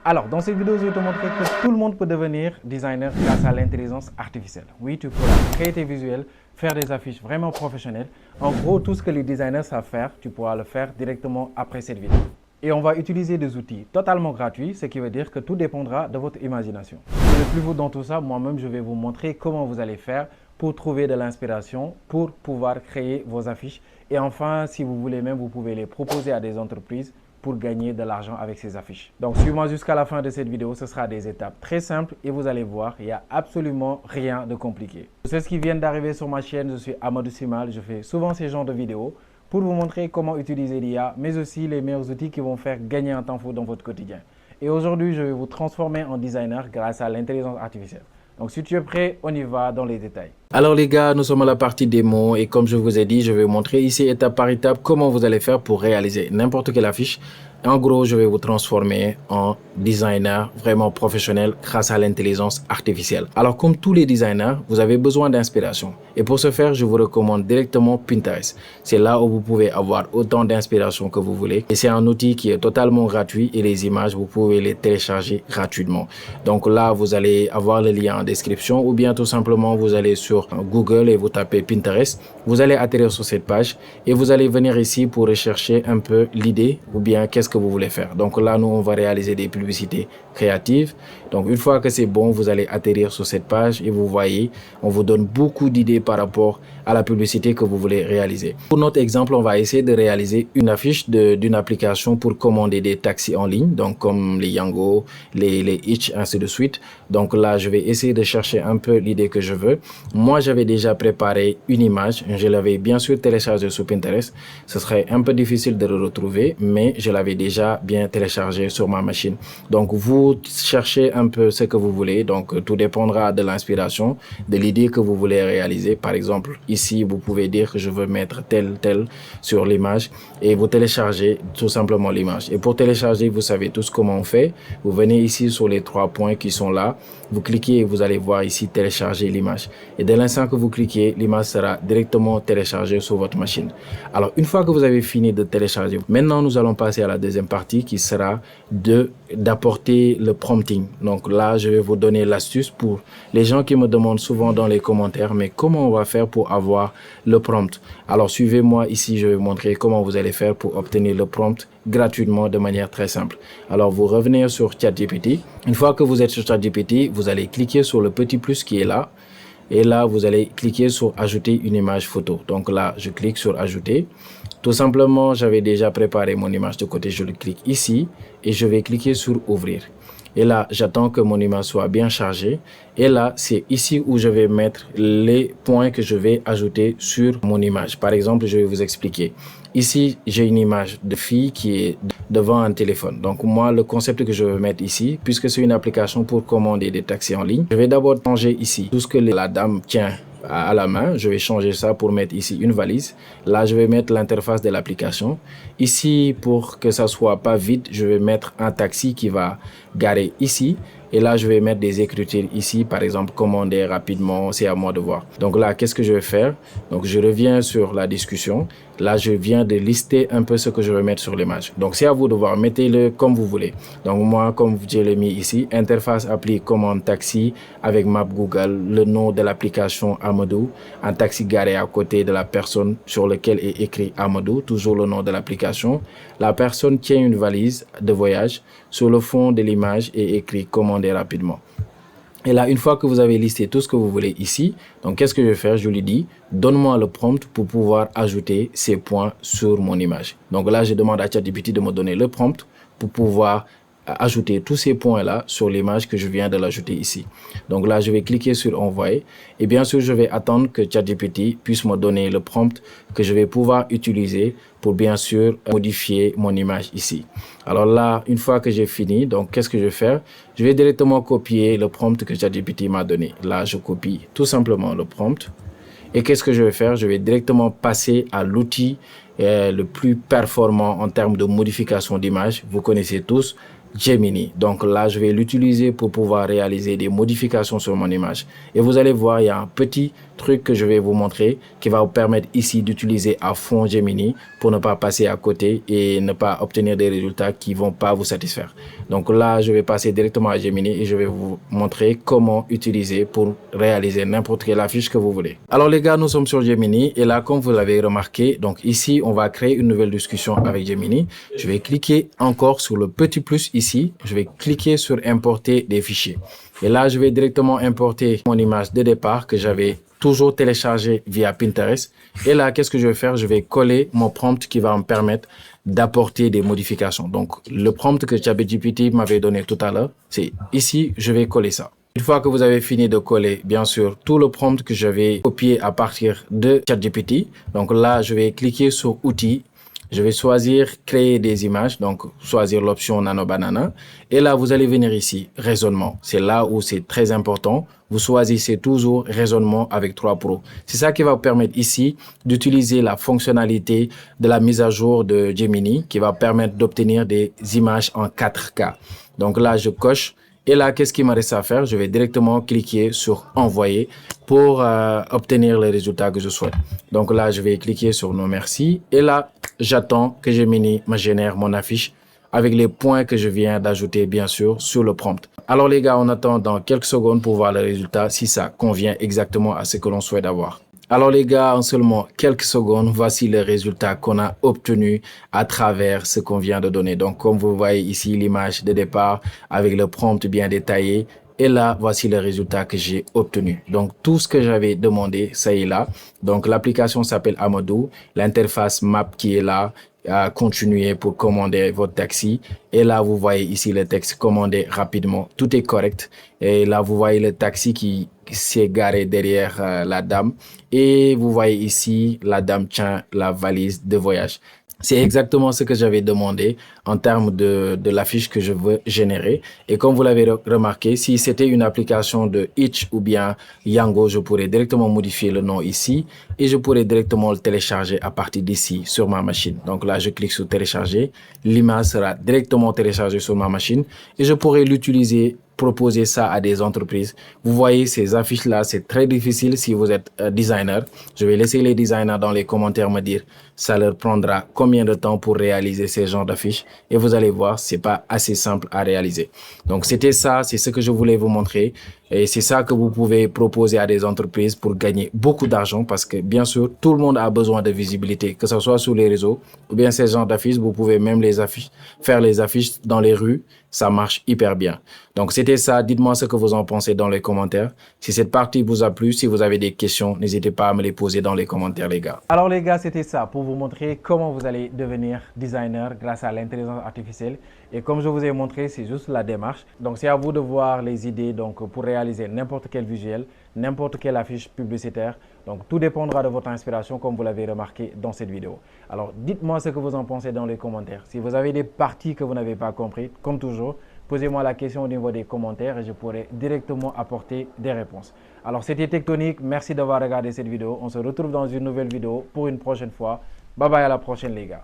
Alors, dans cette vidéo, je vais te montrer que tout le monde peut devenir designer grâce à l'intelligence artificielle. Oui, tu pourras créer tes visuels, faire des affiches vraiment professionnelles. En gros, tout ce que les designers savent faire, tu pourras le faire directement après cette vidéo. Et on va utiliser des outils totalement gratuits, ce qui veut dire que tout dépendra de votre imagination. Et le plus beau dans tout ça, moi-même, je vais vous montrer comment vous allez faire pour trouver de l'inspiration, pour pouvoir créer vos affiches. Et enfin, si vous voulez même, vous pouvez les proposer à des entreprises pour gagner de l'argent avec ces affiches. Donc, suivez-moi jusqu'à la fin de cette vidéo. Ce sera des étapes très simples et vous allez voir, il n'y a absolument rien de compliqué. Pour ceux qui viennent d'arriver sur ma chaîne, je suis Amadou Simal. Je fais souvent ces genres de vidéos pour vous montrer comment utiliser l'IA, mais aussi les meilleurs outils qui vont faire gagner un temps fou dans votre quotidien. Et aujourd'hui, je vais vous transformer en designer grâce à l'intelligence artificielle. Donc, si tu es prêt, on y va dans les détails. Alors les gars, nous sommes à la partie démo et comme je vous ai dit, je vais vous montrer ici étape par étape comment vous allez faire pour réaliser n'importe quelle affiche. En gros, je vais vous transformer en designer vraiment professionnel grâce à l'intelligence artificielle. Alors comme tous les designers, vous avez besoin d'inspiration. Et pour ce faire, je vous recommande directement Pinterest. C'est là où vous pouvez avoir autant d'inspiration que vous voulez. Et c'est un outil qui est totalement gratuit et les images, vous pouvez les télécharger gratuitement. Donc là, vous allez avoir le lien en description ou bien tout simplement, vous allez sur Google et vous tapez Pinterest. Vous allez atterrir sur cette page et vous allez venir ici pour rechercher un peu l'idée ou bien qu'est-ce que vous voulez faire. Donc là, nous, on va réaliser des publicités créatives. Donc une fois que c'est bon, vous allez atterrir sur cette page et vous voyez, on vous donne beaucoup d'idées par rapport à la publicité que vous voulez réaliser. Pour notre exemple, on va essayer de réaliser une affiche d'une application pour commander des taxis en ligne, donc comme les Yango, les Hitch, ainsi de suite. Donc là, je vais essayer de chercher un peu l'idée que je veux. Moi, j'avais déjà préparé une image. Je l'avais bien sûr téléchargée sur Pinterest. Ce serait un peu difficile de le retrouver, mais je l'avais déjà bien téléchargé sur ma machine. Donc, vous cherchez un peu ce que vous voulez. Donc, tout dépendra de l'inspiration, de l'idée que vous voulez réaliser. Par exemple, ici, vous pouvez dire que je veux mettre tel sur l'image et vous téléchargez tout simplement l'image. Et pour télécharger, vous savez tous comment on fait. Vous venez ici sur les 3 points qui sont là. Vous cliquez et vous allez voir ici télécharger l'image. Et dès l'instant que vous cliquez, l'image sera directement téléchargée sur votre machine. Alors, une fois que vous avez fini de télécharger, maintenant nous allons passer à la deuxième partie qui sera d'apporter le prompting. Donc là, je vais vous donner l'astuce pour les gens qui me demandent souvent dans les commentaires, mais comment on va faire pour avoir le prompt? Alors, suivez-moi ici, je vais vous montrer comment vous allez faire pour obtenir le prompt gratuitement de manière très simple. Alors, vous revenez sur ChatGPT. Une fois que vous êtes sur ChatGPT, vous allez cliquer sur le petit plus qui est là. Et là, vous allez cliquer sur ajouter une image photo. Donc là, je clique sur ajouter. Tout simplement, j'avais déjà préparé mon image de côté. Je le clique ici et je vais cliquer sur ouvrir. Et là, j'attends que mon image soit bien chargée. Et là, c'est ici où je vais mettre les points que je vais ajouter sur mon image. Par exemple, je vais vous expliquer. Ici, j'ai une image de fille qui est devant un téléphone. Donc, moi, le concept que je vais mettre ici, puisque c'est une application pour commander des taxis en ligne, je vais d'abord changer ici tout ce que la dame tient à la main. Je vais changer ça pour mettre ici une valise. Là, je vais mettre l'interface de l'application. Ici, pour que ça soit pas vide, je vais mettre un taxi qui va garer ici. Et là, je vais mettre des écritures ici, par exemple, commander rapidement, c'est à moi de voir. Donc là, qu'est-ce que je vais faire? Donc, je reviens sur la discussion. Là, je viens de lister un peu ce que je vais mettre sur l'image. Donc, c'est à vous de voir. Mettez-le comme vous voulez. Donc, moi, comme je l'ai mis ici, interface appli commande taxi avec map Google, le nom de l'application Amadou, un taxi garé à côté de la personne sur lequel est écrit Amadou, toujours le nom de l'application. La personne tient une valise de voyage. Sur le fond de l'image est écrit commander rapidement. Et là, une fois que vous avez listé tout ce que vous voulez ici, donc qu'est-ce que je vais faire? Je lui dis, donne-moi le prompt pour pouvoir ajouter ces points sur mon image. Donc là, je demande à ChatGPT de me donner le prompt pour pouvoir ajouter tous ces points-là sur l'image que je viens de l'ajouter ici. Donc là, je vais cliquer sur envoyer et bien sûr, je vais attendre que ChatGPT puisse me donner le prompt que je vais pouvoir utiliser pour bien sûr modifier mon image ici. Alors là, une fois que j'ai fini, donc qu'est-ce que je vais faire? Je vais directement copier le prompt que ChatGPT m'a donné. Là, je copie tout simplement le prompt. Et qu'est-ce que je vais faire? Je vais directement passer à l'outil le plus performant en termes de modification d'image. Vous connaissez tous Gemini. Donc là, je vais l'utiliser pour pouvoir réaliser des modifications sur mon image. Et vous allez voir, il y a un petit truc que je vais vous montrer qui va vous permettre ici d'utiliser à fond Gemini pour ne pas passer à côté et ne pas obtenir des résultats qui vont pas vous satisfaire. Donc là, je vais passer directement à Gemini et je vais vous montrer comment utiliser pour réaliser n'importe quelle affiche que vous voulez. Alors les gars, nous sommes sur Gemini et là, comme vous l'avez remarqué, donc ici, on va créer une nouvelle discussion avec Gemini. Je vais cliquer encore sur le petit plus ici. Je vais cliquer sur importer des fichiers. Et là, je vais directement importer mon image de départ que j'avais toujours téléchargée via Pinterest. Et là, qu'est-ce que je vais faire? Je vais coller mon prompt qui va me permettre d'apporter des modifications. Donc, le prompt que ChatGPT m'avait donné tout à l'heure, c'est ici, je vais coller ça. Une fois que vous avez fini de coller, bien sûr, tout le prompt que j'avais copié à partir de ChatGPT, donc là, je vais cliquer sur Outils. Je vais choisir créer des images, donc choisir l'option Nano Banana. Et là, vous allez venir ici, raisonnement. C'est là où c'est très important. Vous choisissez toujours raisonnement avec 3 Pro. C'est ça qui va vous permettre ici d'utiliser la fonctionnalité de la mise à jour de Gemini qui va permettre d'obtenir des images en 4K. Donc là, je coche. Et là, qu'est-ce qu'il me reste à faire? Je vais directement cliquer sur envoyer pour obtenir les résultats que je souhaite. Donc là, je vais cliquer sur non merci. Et là, j'attends que Gemini me génère mon affiche avec les points que je viens d'ajouter, bien sûr, sur le prompt. Alors les gars, on attend dans quelques secondes pour voir le résultat si ça convient exactement à ce que l'on souhaite avoir. Alors les gars, en seulement quelques secondes, voici le résultat qu'on a obtenu à travers ce qu'on vient de donner. Donc comme vous voyez ici l'image de départ avec le prompt bien détaillé. Et là, voici le résultat que j'ai obtenu. Donc tout ce que j'avais demandé, ça y est là. Donc l'application s'appelle Amadou, l'interface map qui est là. À continuer pour commander votre taxi. Et là, vous voyez ici le texte commander rapidement. Tout est correct. Et là, vous voyez le taxi qui s'est garé derrière la dame. Et vous voyez ici, la dame tient la valise de voyage. C'est exactement ce que j'avais demandé en termes de l'affiche que je veux générer. Et comme vous l'avez remarqué, si c'était une application de Itch ou bien Yango, je pourrais directement modifier le nom ici et je pourrais directement le télécharger à partir d'ici sur ma machine. Donc là, je clique sur télécharger. L'image sera directement téléchargée sur ma machine et je pourrais l'utiliser, proposer ça à des entreprises. Vous voyez ces affiches-là, c'est très difficile si vous êtes designer. Je vais laisser les designers dans les commentaires me dire ça leur prendra combien de temps pour réaliser ces genres d'affiches et vous allez voir, c'est pas assez simple à réaliser. Donc c'était ça, c'est ce que je voulais vous montrer et c'est ça que vous pouvez proposer à des entreprises pour gagner beaucoup d'argent parce que bien sûr, tout le monde a besoin de visibilité, que ce soit sur les réseaux ou bien ces genres d'affiches, vous pouvez même faire les affiches dans les rues, ça marche hyper bien. Donc c'était ça, dites-moi ce que vous en pensez dans les commentaires. Si cette partie vous a plu, si vous avez des questions, n'hésitez pas à me les poser dans les commentaires les gars. Alors les gars, c'était ça pour vous montrer comment vous allez devenir designer grâce à l'intelligence artificielle. Et comme je vous ai montré, c'est juste la démarche. Donc c'est à vous de voir les idées donc, pour réaliser n'importe quel visuel, n'importe quelle affiche publicitaire. Donc tout dépendra de votre inspiration comme vous l'avez remarqué dans cette vidéo. Alors dites-moi ce que vous en pensez dans les commentaires. Si vous avez des parties que vous n'avez pas comprises, comme toujours, posez-moi la question au niveau des commentaires et je pourrai directement apporter des réponses. Alors c'était Tectonic, merci d'avoir regardé cette vidéo. On se retrouve dans une nouvelle vidéo pour une prochaine fois. Bye bye, à la prochaine les gars.